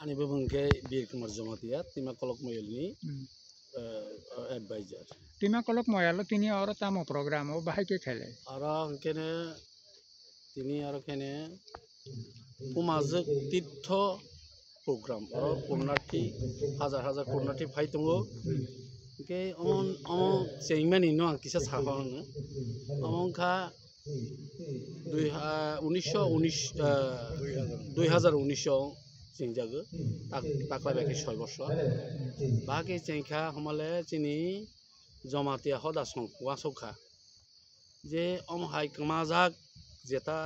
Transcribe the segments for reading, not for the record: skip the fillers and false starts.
Ani bebengke bir kemar jamatia tima kolok moyelni advisor. Tima kolok moyalo tini oro tamo program o bahai ke khele. Aro kene tini aro kene pumazek tirtho program aro purnati hajar purnati phai tongo ke amon seimani no kisa sahon amon kha 2019 চেংজাগো তাকলা বেকে 6 বছর বাকে চেংখা হমালে চিনি Jamatia হদা song ওয়াসখা যে অমহাই কমাজাক যেটা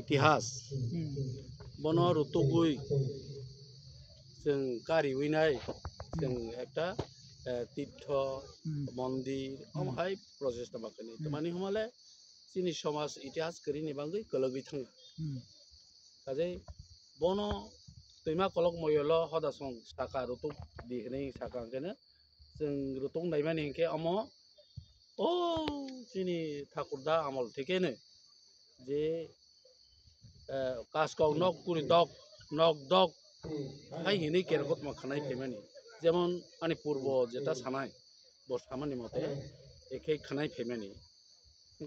ইতিহাস বন রুতুগুই जों गारि उइनाय जों একটা তীর্থ মন্দির আমহাই প্রচেষ্টা বাকনি তোমানি হমালে চিনি সমাজ ইতিহাস করিনি বাঙ্গই কলগই থাঙ্গ কাজে বন তৈমা কলক ময়ল হদাসং সাকা রুতুক দিহनै साका केनो जों रुতুक नायमानि के अम ओ चिनि ठाकुरदा आमल थेकेनो जे कासकौ नक पुरि दक नक दक हाय हिनै केरगत माखानाय फेमानि जेमन आनि पूर्व जेटा सानाय बसामानि मते एखे खानाय फेमानि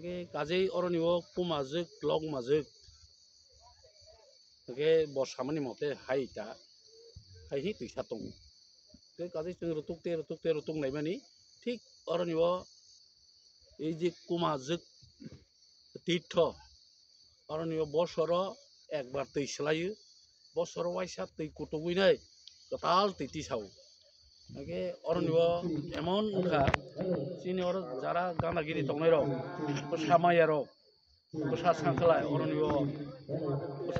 के काजै अरनिव कुमाजक लग माजक के बसामानि मते हायटा हायहि तुइसा दं के काजै जों रुतुक नायमानि ठीक अरनिव এই যে কুমাজক তীর্থ अरनिव बसर একবার তৈ सलायो बसर वाइसा तै कुटुबैनाय गताल तैति साव आगे अरनिव एमन उखा चिनि अर जारा गानागिरि तंनाय र सामाया र बसा सांखलाय अरनिव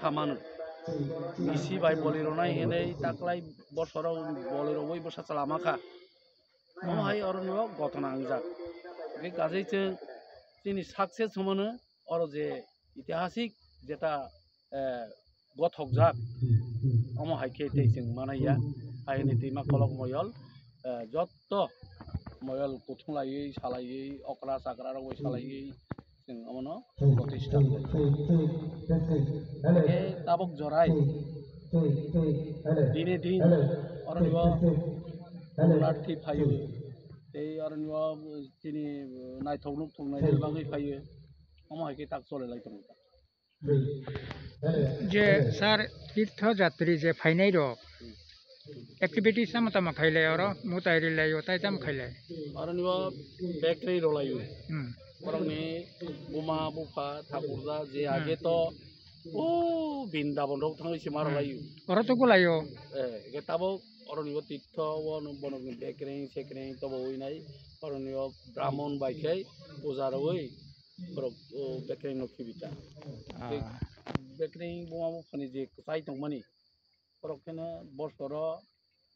सामान इसी बाय बलिरनाय हेनै ताकलाय बसराव बलिरवै बसा चलामाखा महाय अरनिव घटना आंजाक के गाजैचे चिनि साक्सेस हमनो अर जे ऐतिहासिक जेटा गथक जाक अम हाइके जों मानाया हायनि दैमा कलक मयल जत्त मयल कुथुंलायै सालायै अक्रा साग्रा रवै सालायै जों अमनो प्रतिष्ठा के ताबक जराय दिने दिन अरनिव लार्थि फायो ए अरनिव दिनि नायथौनुक थंनाय बागै फायो अम हाइके ताक चलायलाय दं जे सर तीर्थयात्री जे फाइनाय र एक्टिविटीज सामता खाइले अरो मुताइरि लायो ताइताम खाइले अरनिव बेकरी रोलायो परंनि बुमा बुफा ठाकुरदा जे आगे तो ओ बिन्दाबन रक थांैसे मारलायो अरो तो गुलायो के ताबो अरनिव तीर्थ वन बन बेकरी सेकरी तबो होइनाय अरनिव ब्राह्मण बायखै पुजारवै बेकरी नखिबिता बेकरी बुमा बुफानि जे साइ दंमानि परखेनो बसर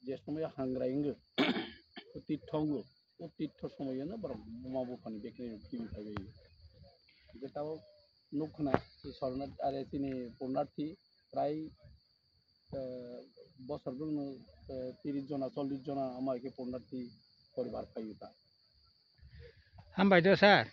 जे समय हांग्रायंगो तीर्थंगो ओ तीर्थ समयनो बुमा बुफानि बेकरी नखिबिता गेटाव नुखना सरनाथ आरो तिनि पुर्णार्थी प्राय बसरजोंनो 30 जना 40 जना आमाके पुर्णार्थी परिवार फायोता हामबायदो सार